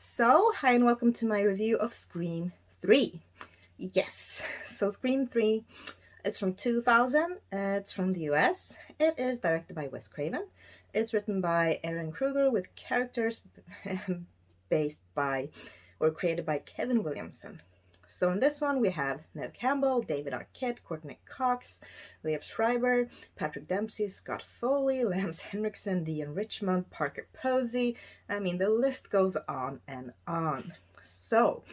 So, hi and welcome to my review of Scream 3. Yes, so Scream 3, it's from 2000, it's from the US, it is directed by Wes Craven, it's written by Aaron Kruger with characters based by, or created by Kevin Williamson. So in this one we have Neve Campbell, David Arquette, Courtney Cox, Liev Schreiber, Patrick Dempsey, Scott Foley, Lance Henriksen, Dean Richmond, Parker Posey. I mean, the list goes on and on. So,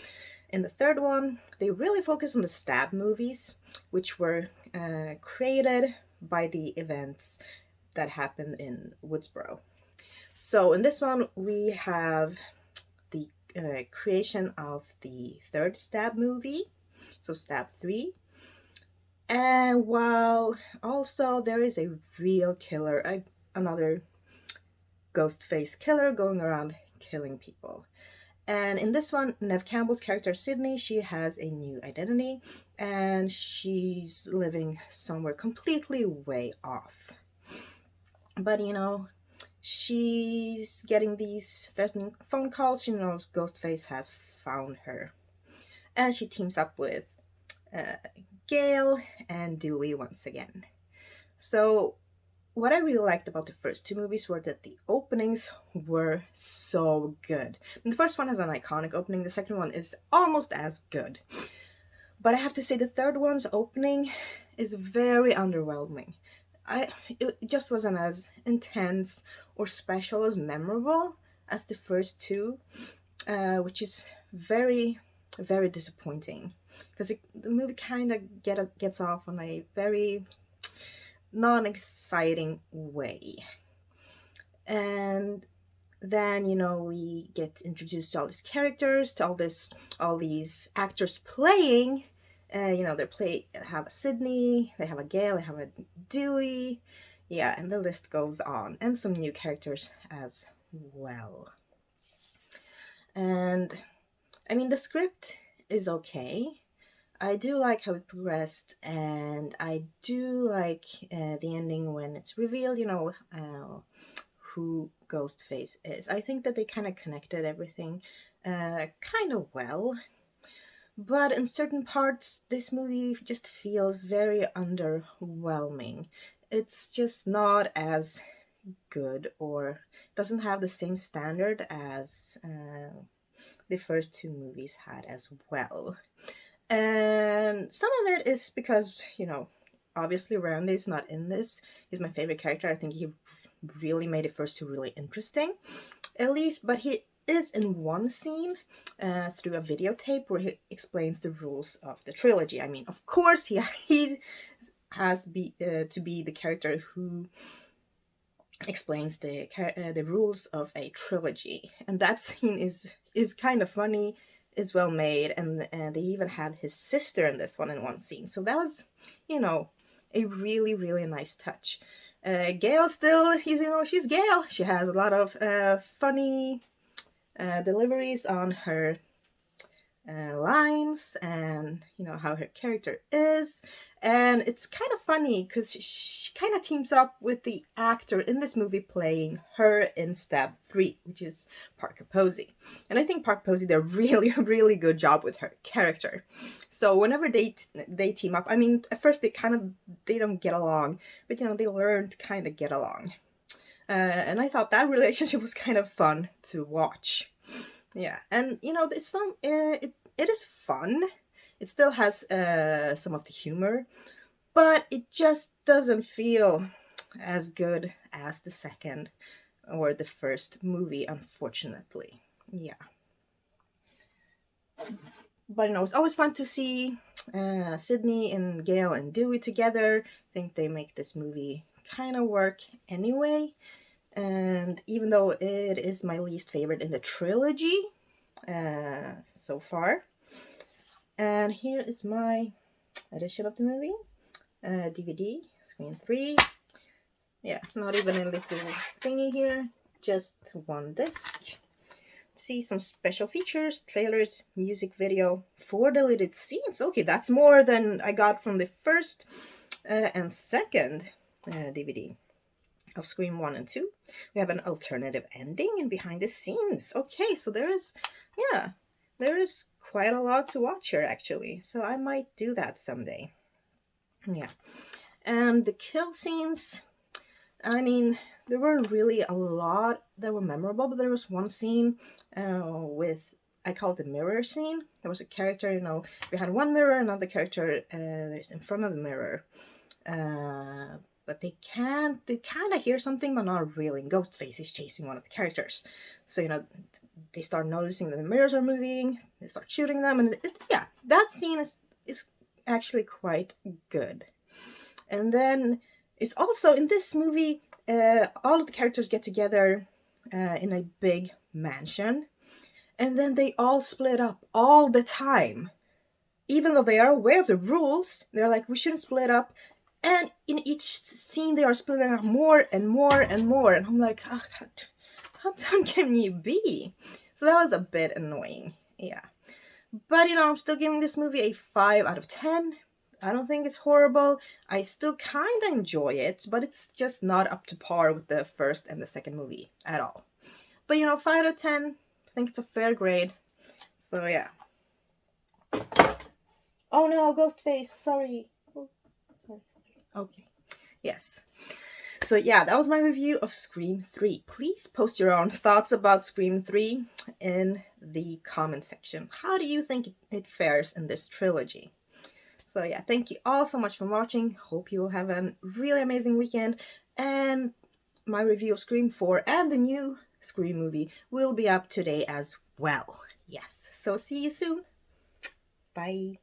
in the third one, they really focus on the stab movies, which were created by the events that happened in Woodsboro. So, in this one, we have the creation of the third stab movie, so Stab 3. And while also there is a real killer, another ghost face killer going around killing people. And in this one, Neve Campbell's character Sydney, she has a new identity and she's living somewhere completely way off. But she's getting these threatening phone calls. She knows Ghostface has found her. And she teams up with Gail and Dewey once again. So what I really liked about the first two movies were that the openings were so good. And the first one has an iconic opening, the second one is almost as good. But I have to say the third one's opening is very underwhelming. It just wasn't as intense or special as memorable as the first two, which is very, very disappointing. Because the movie kind of gets off on a very non-exciting way. And then we get introduced to all these characters, to all these actors playing. They have a Sydney, they have a Gail, they have a Dewey, yeah, and the list goes on, and some new characters as well. And I mean, the script is okay. I do like how it progressed, and I do like the ending when it's revealed, who Ghostface is. I think that they kind of connected everything kind of well. But in certain parts, this movie just feels very underwhelming. It's just not as good or doesn't have the same standard as the first two movies had as well. And some of it is because, obviously Randy's not in this. He's my favorite character. I think he really made the first two really interesting, at least, but he is in one scene through a videotape where he explains the rules of the trilogy. I mean, of course, he has to be the character who explains the rules of a trilogy, and that scene is kind of funny, is well made, and they even have his sister in this one in one scene. So that was, a really, really nice touch. Gail still, she's Gail. She has a lot of funny deliveries on her lines, and how her character is. And it's kind of funny because she kind of teams up with the actor in this movie playing her in Stab 3, which is Parker Posey. And I think Parker Posey did a really, really good job with her character. So whenever they team up, I mean, at first they don't get along, but they learn to kind of get along. And I thought that relationship was kind of fun to watch. Yeah, and this film, it is fun. It still has some of the humor, but it just doesn't feel as good as the second or the first movie, unfortunately. Yeah. But it's always fun to see Sydney and Gail and Dewey together. I think they make this movie kind of work anyway. And even though it is my least favorite in the trilogy so far. And here is my edition of the movie. DVD, Scream 3. Yeah, not even a little thingy here. Just one disc. See some special features, trailers, music video, 4 deleted scenes. Okay, that's more than I got from the first and second DVD. of Scream 1 and 2. We have an alternative ending and behind the scenes. Okay, so there is quite a lot to watch here actually. So I might do that someday. Yeah. And the kill scenes, I mean, there weren't really a lot that were memorable, but there was one scene with, I call it the mirror scene. There was a character, behind one mirror, another character there's in front of the mirror. But they kind of hear something, but not really. Ghostface is chasing one of the characters. So, they start noticing that the mirrors are moving, they start shooting them, and yeah, that scene is actually quite good. And then it's also in this movie, all of the characters get together in a big mansion, and then they all split up all the time. Even though they are aware of the rules, they're like, we shouldn't split up. And in each scene, they are splitting up more and more and more. And I'm like, oh, God, how dumb can you be? So that was a bit annoying. Yeah. But, I'm still giving this movie a 5 out of 10. I don't think it's horrible. I still kind of enjoy it, but it's just not up to par with the first and the second movie at all. But, 5 out of 10, I think it's a fair grade. So, yeah. Oh no, Ghostface, sorry. Oh, sorry. Okay. Yes. So yeah, that was my review of Scream 3. Please post your own thoughts about Scream 3 in the comment section. How do you think it fares in this trilogy? So yeah, thank you all so much for watching. Hope you will have a really amazing weekend. And my review of Scream 4 and the new Scream movie will be up today as well. Yes. So see you soon. Bye.